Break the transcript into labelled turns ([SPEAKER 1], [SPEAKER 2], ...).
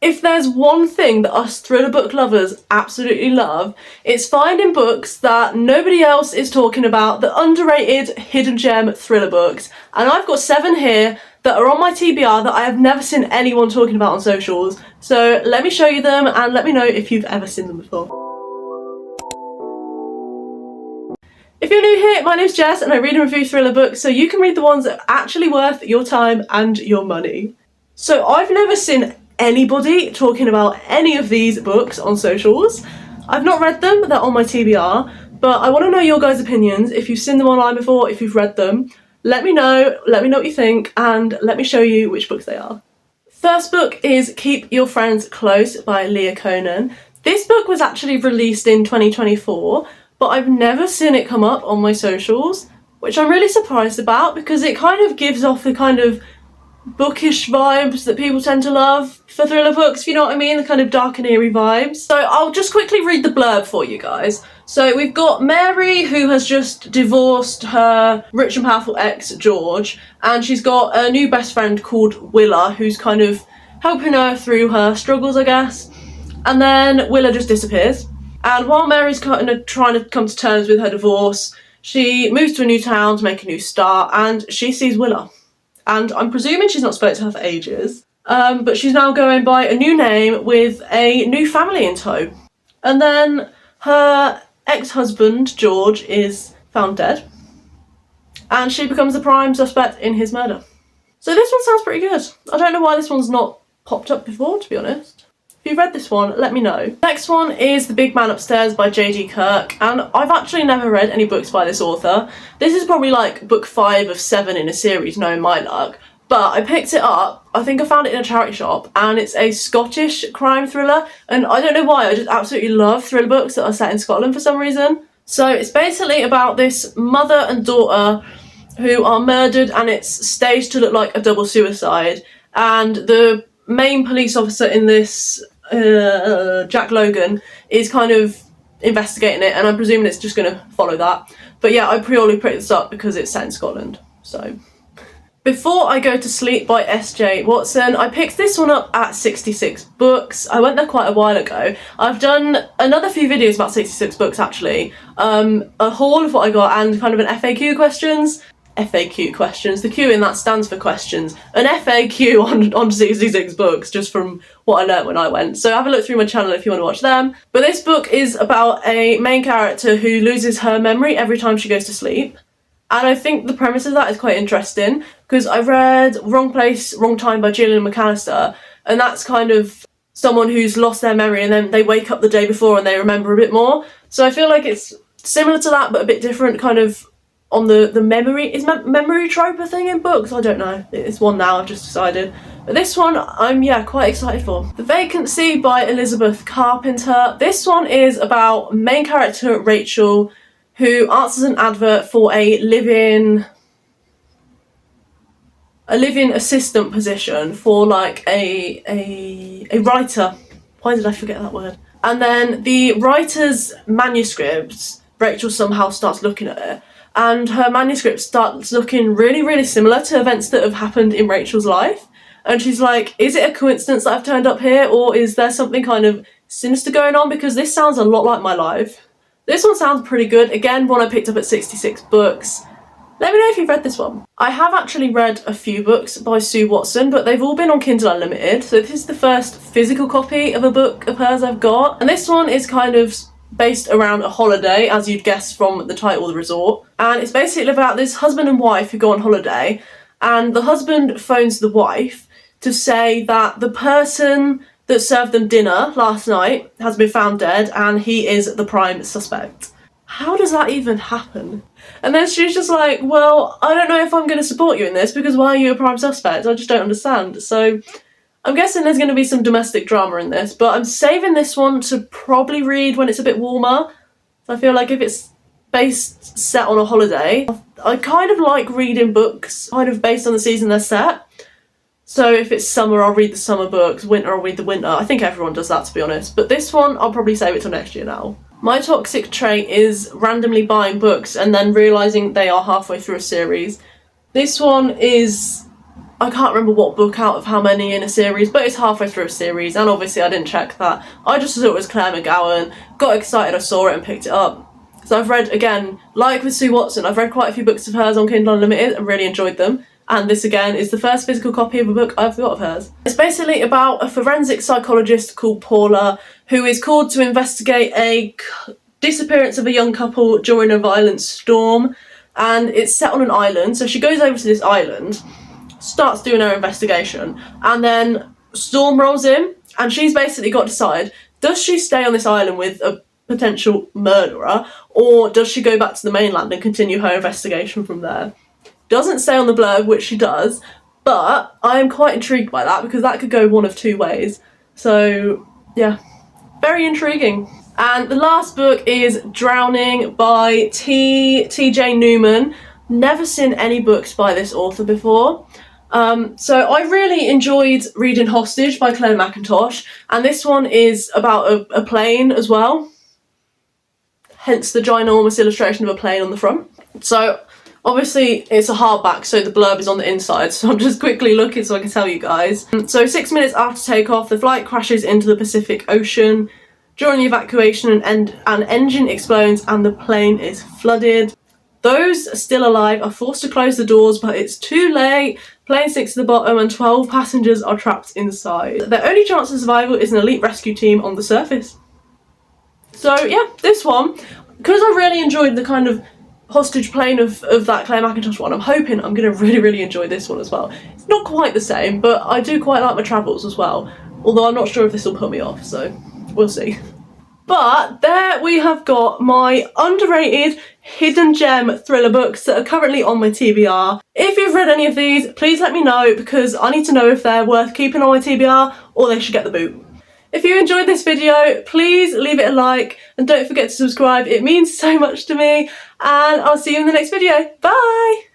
[SPEAKER 1] If there's one thing that us thriller book lovers absolutely love, it's finding books that nobody else is talking about, the underrated hidden gem thriller books. And I've got 7 here that are on my TBR that I have never seen anyone talking about on socials. So let me show you them and let me know if you've ever seen them before. If you're new here, my name's Jess and I read and review thriller books so you can read the ones that are actually worth your time and your money. So I've never seen anybody talking about any of these books on socials. I've not read them, they're on my TBR, but I want to know your guys' opinions. If you've seen them online before, if you've read them, let me know what you think, and let me show you which books they are. First book is Keep Your Friends Close by Leah Conan. This book was actually released in 2024, but I've never seen it come up on my socials, which I'm really surprised about because it kind of gives off the kind of bookish vibes that people tend to love for thriller books, if you know what I mean, the kind of dark and eerie vibes. So I'll just quickly read the blurb for you guys. So we've got Mary, who has just divorced her rich and powerful ex, George, and she's got a new best friend called Willa, who's kind of helping her through her struggles, I guess. And then Willa just disappears. And while Mary's kind of trying to come to terms with her divorce, she moves to a new town to make a new start, and she sees Willa. And I'm presuming she's not spoken to her for ages, but she's now going by a new name with a new family in tow. And then her ex-husband, George, is found dead, and she becomes the prime suspect in his murder. So this one sounds pretty good. I don't know why this one's not popped up before, to be honest. If you've read this one, let me know. Next one is The Big Man Upstairs by J.D. Kirk, and I've actually never read any books by this author. This is probably like book 5 of 7 in a series, knowing my luck. But I picked it up, I think I found it in a charity shop, and it's a Scottish crime thriller, and I don't know why, I just absolutely love thriller books that are set in Scotland for some reason. So it's basically about this mother and daughter who are murdered, and it's staged to look like a double suicide, and the main police officer in this, Jack Logan, is kind of investigating it, and I'm presuming it's just going to follow that. But yeah, I purely picked this up because it's set in Scotland. So Before I Go to Sleep by S.J. Watson, I picked this one up at 66 Books. I went there quite a while ago. I've done another few videos about 66 Books actually, a haul of what I got and kind of an FAQ questions. The Q in that stands for questions. An FAQ on 66 books, just from what I learnt when I went. So have a look through my channel if you want to watch them. But this book is about a main character who loses her memory every time she goes to sleep. And I think the premise of that is quite interesting, because I read Wrong Place, Wrong Time by Gillian McAllister, and that's kind of someone who's lost their memory and then they wake up the day before and they remember a bit more. So I feel like it's similar to that, but a bit different, kind of on the memory trope a thing in books? I don't know. It's one now, I've just decided. But this one, I'm, quite excited for. The Vacancy by Elizabeth Carpenter. This one is about main character Rachel, who answers an advert for a live-in assistant position for like a writer. Why did I forget that word? And then the writer's manuscripts, Rachel somehow starts looking at it, and her manuscript starts looking really, really similar to events that have happened in Rachel's life. And she's like, is it a coincidence that I've turned up here, or is there something kind of sinister going on? Because this sounds a lot like my life. This one sounds pretty good. Again, one I picked up at 66 Books. Let me know if you've read this one. I have actually read a few books by Sue Watson, but they've all been on Kindle Unlimited. So this is the first physical copy of a book of hers I've got. And this one is kind of based around a holiday, as you'd guess from the title, The Resort. And it's basically about this husband and wife who go on holiday, and the husband phones the wife to say that the person that served them dinner last night has been found dead and he is the prime suspect. How does that even happen? And then she's just like, well, I don't know if I'm going to support you in this, because why are you a prime suspect? I just don't understand. So I'm guessing there's going to be some domestic drama in this, but I'm saving this one to probably read when it's a bit warmer. So I feel like if it's set on a holiday, I kind of like reading books kind of based on the season they're set. So if it's summer, I'll read the summer books, winter, I'll read the winter. I think everyone does that, to be honest. But this one, I'll probably save it till next year now. My toxic trait is randomly buying books and then realising they are halfway through a series. This one is, I can't remember what book out of how many in a series, but it's halfway through a series, and obviously I didn't check that. I just thought it was Claire McGowan, got excited, I saw it and picked it up. So I've read, again, like with Sue Watson, I've read quite a few books of hers on Kindle Unlimited and really enjoyed them. And this, again, is the first physical copy of a book I've got of hers. It's basically about a forensic psychologist called Paula, who is called to investigate a disappearance of a young couple during a violent storm. And it's set on an island, so she goes over to this island, starts doing her investigation, and then storm rolls in, and she's basically got to decide, does she stay on this island with a potential murderer, or does she go back to the mainland and continue her investigation from there? Doesn't say on the blurb which she does, but I am quite intrigued by that because that could go one of two ways. So yeah, very intriguing. And the last book is Drowning by T.J. Newman. Never seen any books by this author before. So I really enjoyed reading Hostage by Claire McIntosh, and this one is about a plane as well. Hence the ginormous illustration of a plane on the front. So obviously it's a hardback, so the blurb is on the inside, so I'm just quickly looking so I can tell you guys. So 6 minutes after takeoff, the flight crashes into the Pacific Ocean. During the evacuation, an engine explodes and the plane is flooded. Those still alive are forced to close the doors, but it's too late. Plane sinks to the bottom and 12 passengers are trapped inside. Their only chance of survival is an elite rescue team on the surface. So yeah, this one, because I really enjoyed the kind of hostage plane of that Claire McIntosh one, I'm hoping I'm going to really enjoy this one as well. It's not quite the same, but I do quite like my travels as well, although I'm not sure if this will put me off, so we'll see. But there we have got my underrated hidden gem thriller books that are currently on my TBR. If you've read any of these, please let me know, because I need to know if they're worth keeping on my TBR or they should get the boot. If you enjoyed this video, please leave it a like and don't forget to subscribe. It means so much to me, and I'll see you in the next video. Bye!